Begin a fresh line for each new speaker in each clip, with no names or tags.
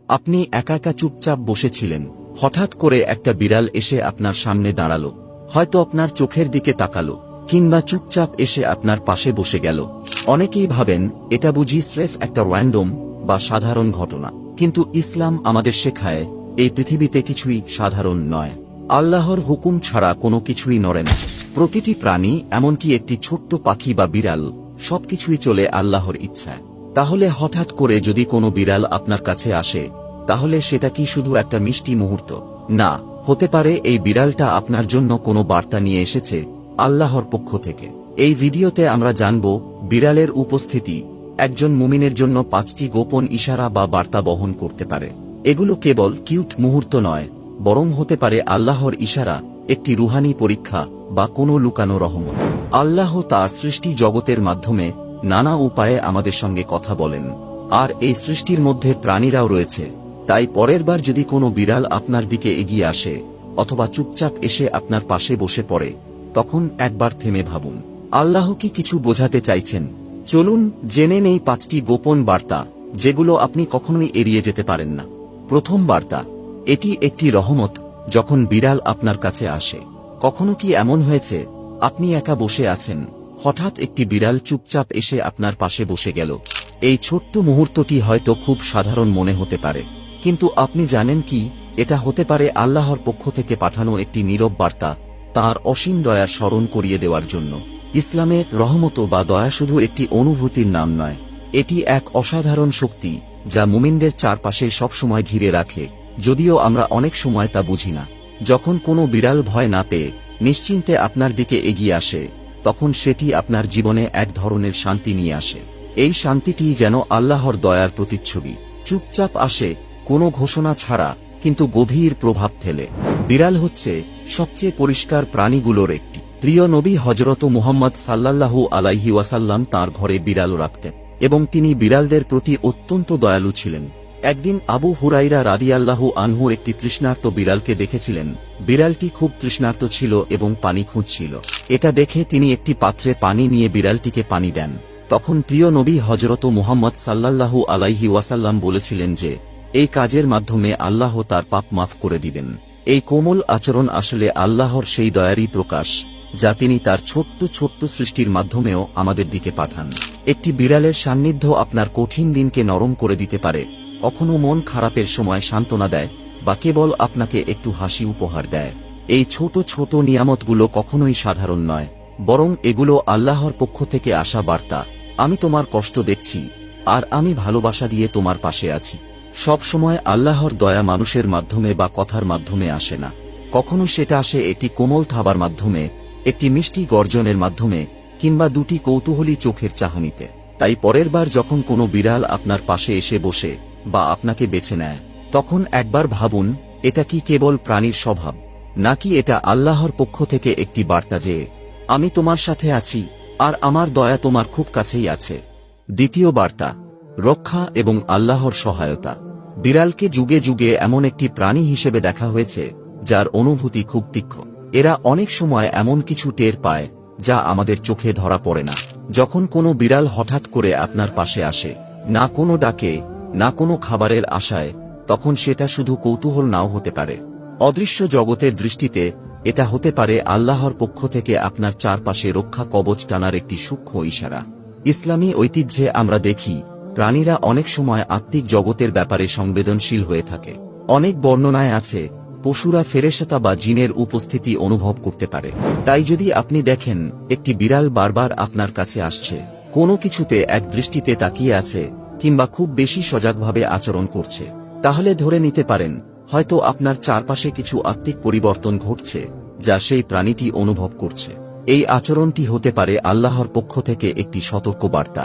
আপনি একা একা চুপচাপ বসেছিলেন, হঠাৎ করে একটা বিড়াল এসে আপনার সামনে দাঁড়ালো, হয়তো আপনার চোখের দিকে তাকালো, কিংবা চুপচাপ এসে আপনার পাশে বসে গেল। অনেকেই ভাবেন এটা বুঝি স্রেফ একটা র্যান্ডম বা সাধারণ ঘটনা, কিন্তু ইসলাম আমাদের শেখায় এই পৃথিবীতে কিছুই সাধারণ নয়। আল্লাহর হুকুম ছাড়া কোনো কিছুই নড়ে না। প্রতিটি প্রাণী, এমনকি একটি ছোট্ট পাখি বা বিড়াল, সবকিছুই চলে আল্লাহর ইচ্ছায়। তাহলে হঠাৎ করে যদি কোনো বিড়াল আপনার কাছে আসে, তাহলে সেটা কি শুধু একটা মিষ্টি মুহূর্ত? না, হতে পারে এই বিড়ালটা আপনার জন্য কোনো বার্তা নিয়ে এসেছে আল্লাহর পক্ষ থেকে। এই ভিডিওতে আমরা জানব বিড়ালের উপস্থিতি একজন মুমিনের জন্য 5টি গোপন ইশারা বা বার্তা বহন করতে পারে। এগুলো কেবল কিউট মুহূর্ত নয়, বরং হতে পারে আল্লাহর ইশারা, একটি রুহানি পরীক্ষা বা কোনো লুকানো রহমত। আল্লাহ তার সৃষ্টি জগতের মাধ্যমে নানা উপায়ে আমাদের সঙ্গে কথা বলেন, আর এই সৃষ্টির মধ্যে প্রাণীরাও রয়েছে। তাই পরের বার যদি কোনো বিড়াল আপনার দিকে এগিয়ে আসে অথবা চুপচাপ এসে আপনার পাশে বসে পড়ে, তখন একবার থেমে ভাবুন, আল্লাহ কি কিছু বোঝাতে চাইছেন? চলুন জেনে নেই 5টি গোপন বার্তা, যেগুলো আপনি কখনোই এড়িয়ে যেতে পারেন না। প্রথম বার্তা, এটি একটি রহমত। যখন বিড়াল আপনার কাছে আসে, কখনো কি এমন হয়েছে আপনি একা বসে আছেন, হঠাৎ একটি বিড়াল চুপচাপ এসে আপনার পাশে বসে গেল? এই ছোট্ট মুহূর্তটি হয়তো খুব সাধারণ মনে হতে পারে, কিন্তু আপনি জানেন কি, এটা হতে পারে আল্লাহর পক্ষ থেকে পাঠানো একটি নীরব বার্তা, তাঁর অসীম দয়ার স্মরণ করিয়ে দেওয়ার জন্য। ইসলামে রহমত বা দয়া শুধু একটি অনুভূতির নাম নয়, এটি এক অসাধারণ শক্তি যা মুমিনদের চারপাশে সবসময় ঘিরে রাখে, যদিও আমরা অনেক সময় তা বুঝি না। যখন কোনো বিড়াল ভয় না পেয়ে নিশ্চিন্তে আপনার দিকে এগিয়ে আসে, তখন সেটি আপনার জীবনে এক ধরনের শান্তি নিয়ে আসে। এই শান্তিটি যেন আল্লাহর দয়ার প্রতিচ্ছবি। চুপচাপ আসে, কোনো ঘোষণা ছাড়া, কিন্তু গভীর প্রভাব ফেলে। বিড়াল হচ্ছে সবচেয়ে পরিষ্কার প্রাণীগুলোর একটি। প্রিয় নবী হযরত মুহাম্মদ সাল্লাল্লাহু আলাইহি ওয়াসাল্লাম তাঁর ঘরে বিড়াল রাখতেন, এবং তিনি বিড়ালদের প্রতি অত্যন্ত দয়ালু ছিলেন। একদিন আবু হুরাইরা রাদিয়াল্লাহু আনহু একটি তৃষ্ণার্ত বিড়ালকে দেখেছিলেন। বিড়ালটি খুব তৃষ্ণার্ত ছিল এবং পানি খুঁজছিল। এটা দেখে তিনি একটি পাত্রে পানি নিয়ে বিড়ালটিকে পানি দেন। তখন প্রিয় নবী হযরত মুহাম্মদ সাল্লাল্লাহু আলাইহি ওয়াসাল্লাম বলেছিলেন যে এই কাজের মাধ্যমে আল্লাহ তার পাপ মাফ করে দিবেন। এই কোমল আচরণ আসলে আল্লাহর সেই দয়ারই প্রকাশ, যা তিনি তার ছোট্ট ছোট্ট সৃষ্টির মাধ্যমেও আমাদের দিকে পাঠান। একটি বিড়ালের সান্নিধ্য আপনার কঠিন দিনকে নরম করে দিতে পারে, কখনো মন খারাপের সময় সান্ত্বনা দেয়, বা কেবল আপনাকে একটু হাসি উপহার দেয়। এই ছোট ছোট নিয়ামতগুলো কখনোই সাধারণ নয়, বরং এগুলো আল্লাহর পক্ষ থেকে আসা বার্তা। আমি তোমার কষ্ট দেখছি, আর আমি ভালোবাসা দিয়ে তোমার পাশে আছি। সব সময় আল্লাহর দয়া মানুষের মাধ্যমে বা কথার মাধ্যমে আসে না। কখনো সেটা আসে একটি কোমল থাবার মাধ্যমে, একটি মিষ্টি গর্জনের মাধ্যমে, কিংবা দুটি কৌতূহলী চোখের চাহনিতে। তাই পরের বার যখন কোনো বিড়াল আপনার পাশে এসে বসে বা আপনাকে বেছে নেয়, তখন একবার ভাবুন, এটা কি কেবল প্রাণীর স্বভাব, নাকি এটা আল্লাহর পক্ষ থেকে একটি বার্তা যে আমি তোমার সাথে আছি, আর আমার দয়া তোমার খুব কাছেই আছে। দ্বিতীয় বার্তা, রক্ষা এবং আল্লাহর সহায়তা। বিড়ালকে যুগে যুগে এমন একটি প্রাণী হিসেবে দেখা হয়েছে যার অনুভূতি খুব তীক্ষ্ণ। এরা অনেক সময় এমন কিছু টের পায় যা আমাদের চোখে ধরা পড়ে না। যখন কোনো বিড়াল হঠাৎ করে আপনার পাশে আসে, না কোনো ডাকে, না কোনো খাবারের আশায়, তখন সেটা শুধু কৌতূহল নাও হতে পারে। অদৃশ্য জগতের দৃষ্টিতে এটা হতে পারে আল্লাহর পক্ষ থেকে আপনার চারপাশে রক্ষা কবচ টানার একটি সূক্ষ্ম ইশারা। ইসলামী ঐতিহ্যে আমরা দেখি প্রাণীরা অনেক সময় আত্মিক জগতের ব্যাপারে সংবেদনশীল হয়ে থাকে। অনেক বর্ণনায় আছে পশুরা ফেরেশতা বা জিনের উপস্থিতি অনুভব করতে পারে। তাই যদি আপনি দেখেন একটি বিড়াল বারবার আপনার কাছে আসছে, কোনো কিছুতে এক দৃষ্টিতে তাকিয়ে আছে, কিংবা খুব বেশি সজাগভাবে আচরণ করছে, তাহলে ধরে নিতে পারেন হয়তো আপনার চারপাশে কিছু আত্মিক পরিবর্তন ঘটছে যা সেই প্রাণীটি অনুভব করছে। এই আচরণটি হতে পারে আল্লাহর পক্ষ থেকে একটি সতর্ক বার্তা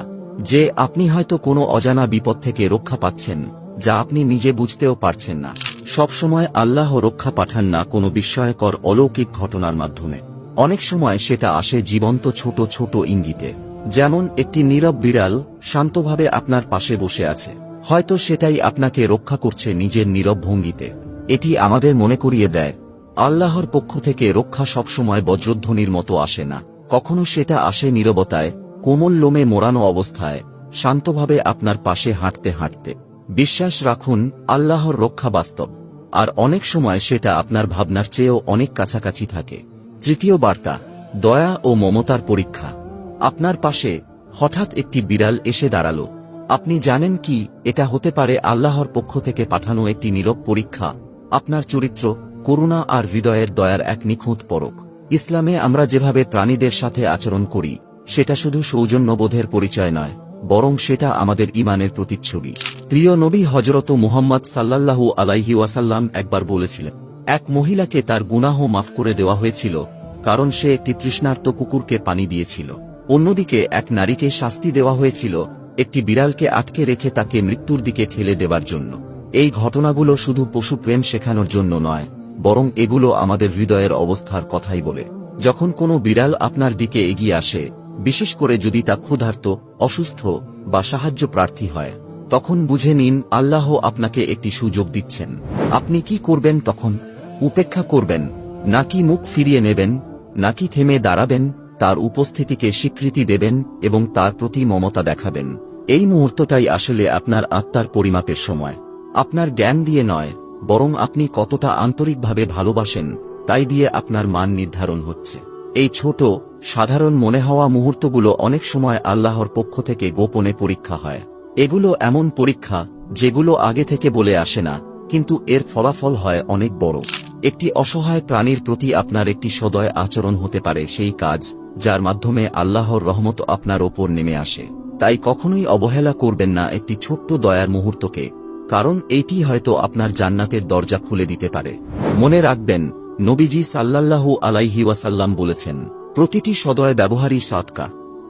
যে আপনি হয়তো কোনো অজানা বিপদ থেকে রক্ষা পাচ্ছেন, যা আপনি নিজে বুঝতেও পারছেন না। সবসময় আল্লাহ রক্ষা পাঠান না কোনো বিস্ময়কর অলৌকিক ঘটনার মাধ্যমে। অনেক সময় সেটা আসে জীবন্ত ছোট ছোট ইঙ্গিতে। যেমন একটি নীরব বিড়াল শান্তভাবে আপনার পাশে বসে আছে, হয়তো সেটাই আপনাকে রক্ষা করছে নিজের নীরব ভঙ্গিতে। এটি আমাদের মনে করিয়ে দেয় আল্লাহর পক্ষ থেকে রক্ষা সবসময় বজ্রধ্বনির মতো আসে না, কখনো সেটা আসে নীরবতায়, কোমল লোমে মোড়ানো অবস্থায়, শান্তভাবে আপনার পাশে হাঁটতে হাঁটতে। বিশ্বাস রাখুন, আল্লাহর রক্ষা বাস্তব, আর অনেক সময় সেটা আপনার ভাবনার চেয়েও অনেক কাছাকাছি থাকে। তৃতীয় বার্তা, দয়া ও মমতার পরীক্ষা। আপনার পাশে হঠাৎ একটি বিড়াল এসে দাঁড়ালো। আপনি জানেন কি, এটা হতে পারে আল্লাহর পক্ষ থেকে পাঠানো একটি নীরব পরীক্ষা, আপনার চরিত্র, করুণা আর হৃদয়ের দয়ার এক নিখুঁত পরখ। ইসলামে আমরা যেভাবে প্রাণীদের সাথে আচরণ করি, সেটা শুধু সৌজন্যবোধের পরিচয় নয়, বরং সেটা আমাদের ঈমানের প্রতিচ্ছবি। প্রিয় নবী হযরত মুহাম্মদ সাল্লাল্লাহু আলাইহি ওয়াসাল্লাম একবার বলেছিলেন, এক মহিলাকে তার গুনাহ মাফ করে দেওয়া হয়েছিল, কারণ সে একটি তৃষ্ণার্ত কুকুরকে পানি দিয়েছিল। অন্যদিকে এক নারীকে শাস্তি দেওয়া হয়েছিল একটি বিড়ালকে আটকে রেখে তাকে মৃত্যুর দিকে ঠেলে দেবার জন্য। এই ঘটনাগুলো শুধু পশু প্রেম শেখানোর জন্য নয়, বরং এগুলো আমাদের হৃদয়ের অবস্থার কথাই বলে। যখন কোনো বিড়াল আপনার দিকে এগিয়ে আসে, বিশেষ করে যদি তা ক্ষুধার্ত, অসুস্থ বা সাহায্য প্রার্থী হয়, তখন বুঝে নিন আল্লাহ আপনাকে একটি সুযোগ দিচ্ছেন। আপনি কি করবেন তখন? উপেক্ষা করবেন, নাকি মুখ ফিরিয়ে নেবেন, নাকি থেমে দাঁড়াবেন, তার উপস্থিতিকে স্বীকৃতি দেবেন এবং তার প্রতি মমতা দেখাবেন? এই মুহূর্তটাই আসলে আপনার আত্মার পরিমাপের সময়। আপনার জ্ঞান দিয়ে নয়, বরং আপনি কতটা আন্তরিকভাবে ভালোবাসেন তাই দিয়ে আপনার মান নির্ধারণ হচ্ছে। এই ছোট, সাধারণ মনে হওয়া মুহূর্তগুলো অনেক সময় আল্লাহর পক্ষ থেকে গোপনে পরীক্ষা হয়। এগুলো এমন পরীক্ষা যেগুলো আগে থেকে বলে আসে না, কিন্তু এর ফলাফল হয় অনেক বড়। একটি অসহায় প্রাণীর প্রতি আপনার একটি সদয় আচরণ হতে পারে সেই কাজ যার মাধ্যমে আল্লাহর রহমত আপনার ওপর নেমে আসে। তাই কখনোই অবহেলা করবেন না একটি ছোট্ট দয়ার মুহূর্তকে, কারণ এইটি হয়তো আপনার জান্নাতের দরজা খুলে দিতে পারে। মনে রাখবেন, নবীজি সাল্লাল্লাহু আলাইহি ওয়াসাল্লাম বলেছেন, প্রতিটি সদয় ব্যবহারই সাদকা।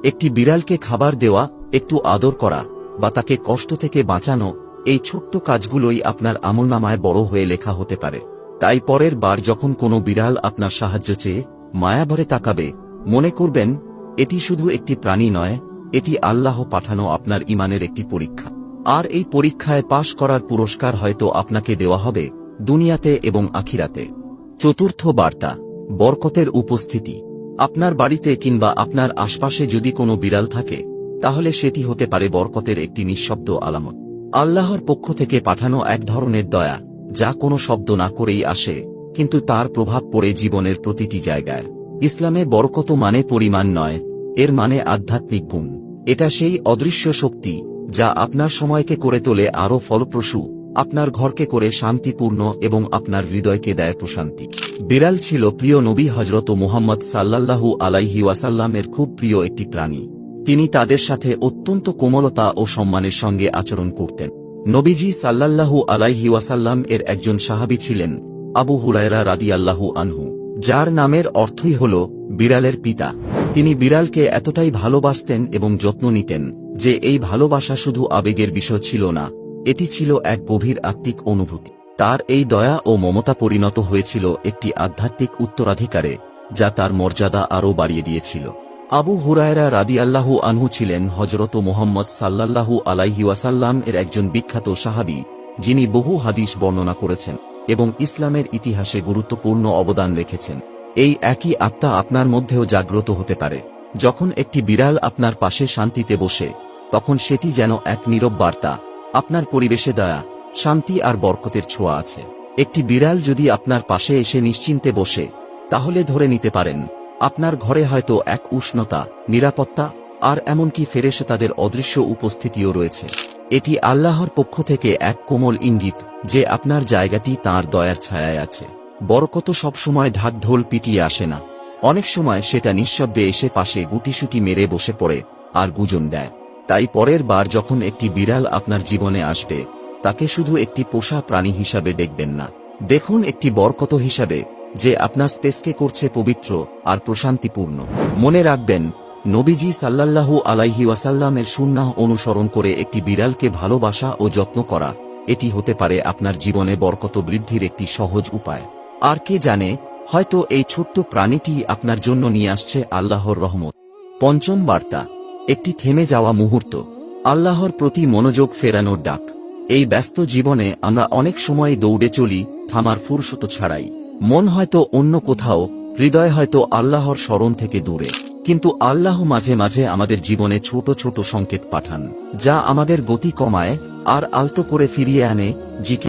একটি বিড়ালকে খাবার দেওয়া, একটু আদর করা বা তাকে কষ্ট থেকে বাঁচানো, এই ছোট্ট কাজগুলোই আপনার আমলনামায় বড় হয়ে লেখা হতে পারে। তাই পরের বার যখন কোনো বিড়াল আপনার সাহায্য চেয়ে মায়াভরে তাকাবে, মনে করবেন এটি শুধু একটি প্রাণী নয়, এটি আল্লাহ পাঠানো আপনার ঈমানের একটি পরীক্ষা। আর এই পরীক্ষায় পাশ করার পুরস্কার হয়তো আপনাকে দেওয়া হবে দুনিয়াতে এবং আখিরাতে। চতুর্থ বার্তা, বরকতের উপস্থিতি। আপনার বাড়িতে কিংবা আপনার আশপাশে যদি কোনো বিড়াল থাকে, তাহলে সেটি হতে পারে বরকতের একটি নিঃশব্দ আলামত। আল্লাহর পক্ষ থেকে পাঠানো এক ধরনের দয়া, যা কোনো শব্দ না করেই আসে, কিন্তু তার প্রভাব পড়ে জীবনের প্রতিটি জায়গায়। ইসলামে বরকত মানে পরিমাণ নয়, এর মানে আধ্যাত্মিক গুণ। এটা সেই অদৃশ্য শক্তি যা আপনার সময়কে করে তোলে আরও ফলপ্রসূ, আপনার ঘরকে করে শান্তিপূর্ণ এবং আপনার হৃদয়কে দেয় প্রশান্তি। বিড়াল ছিল প্রিয় নবী হযরত মুহাম্মদ সাল্লাল্লাহু আলাইহি ওয়াসাল্লামের খুব প্রিয় একটি প্রাণী। তিনি তাদের সাথে অত্যন্ত কোমলতা ও সম্মানের সঙ্গে আচরণ করতেন। নবীজি সাল্লাল্লাহু আলাইহি ওয়াসাল্লাম এর একজন সাহাবী ছিলেন আবু হুরায়রা রাদিয়াল্লাহু আনহু, যার নামের অর্থই হল বিড়ালের পিতা। তিনি বিড়ালকে এতটাই ভালোবাসতেন এবং যত্ন নিতেন যে এই ভালোবাসা শুধু আবেগের বিষয় ছিল না, এটি ছিল এক গভীর আত্মিক অনুভূতি। তার এই দয়া ও মমতা পরিণত হয়েছিল একটি আধ্যাত্মিক উত্তরাধিকারে, যা তার মর্যাদা আরও বাড়িয়ে দিয়েছিল। আবু হুরায়রা রাদিয়াল্লাহু আনহু ছিলেন হযরত মুহাম্মদ সাল্লাল্লাহু আলাইহি ওয়াসাল্লাম এর একজন বিখ্যাত সাহাবী, যিনি বহু হাদিস বর্ণনা করেছেন এবং ইসলামের ইতিহাসে গুরুত্বপূর্ণ অবদান রেখেছেন। এই একই আত্মা আপনার মধ্যেও জাগ্রত হতে পারে। যখন একটি বিড়াল আপনার পাশে শান্তিতে বসে, তখন সেটি যেন এক নীরব বার্তা, আপনার পরিবেশে দয়া, শান্তি আর বরকতের ছোঁয়া আছে। একটি বিড়াল যদি আপনার পাশে এসে নিশ্চিন্তে বসে, তাহলে ধরে নিতে পারেন আপনার ঘরে হয়তো এক উষ্ণতা, নিরাপত্তা আর এমনকি ফেরেশতাদের অদৃশ্য উপস্থিতিও রয়েছে। এটি আল্লাহর পক্ষ থেকে এক কোমল ইঙ্গিত যে আপনার জায়গাটি তাঁর দয়ার ছায়ায় আছে। বরকত সবসময় ঢাকঢোল পিটিয়ে আসে না, অনেক সময় সেটা নিঃশব্দে এসে পাশে গুটিসুটি মেরে বসে পড়ে আর গুজন দেয়। তাই পরের বার যখন একটি বিড়াল আপনার জীবনে আসবে, তাকে শুধু একটি পোষা প্রাণী হিসাবে দেখবেন না, দেখুন একটি বরকত হিসাবে, যে আপনার স্পেসকে করছে পবিত্র আর প্রশান্তিপূর্ণ। মনে রাখবেন, নবীজি সাল্লাল্লাহু আলাইহি ওয়াসাল্লামের সুন্নাহ অনুসরণ করে একটি বিড়ালকে ভালোবাসা ও যত্ন করা, এটি হতে পারে আপনার জীবনে বরকত বৃদ্ধির একটি সহজ উপায়। আর কে জানে, হয়তো এই ছোট্ট প্রাণীটি আপনার জন্য নিয়ে আসছে আল্লাহর রহমত। পঞ্চম বার্তা, একটি থেমে যাওয়া মুহূর্ত। আল্লাহর প্রতি মনোযোগ ফেরানোর ডাক। এই ব্যস্ত জীবনে আমরা অনেক সময় দৌড়ে চলি, থামার ফুরসত ছাড়াই। মন হয়তো অন্য কোথাও, হৃদয় হয়তো আল্লাহর স্মরণ থেকে দূরে। কিন্তু আল্লাহ মাঝে মাঝে আমাদের জীবনে ছোট ছোট সংকেত পাঠান, যা আমাদের গতি কমায় আর আলতো করে ফিরিয়ে আনে। জিকির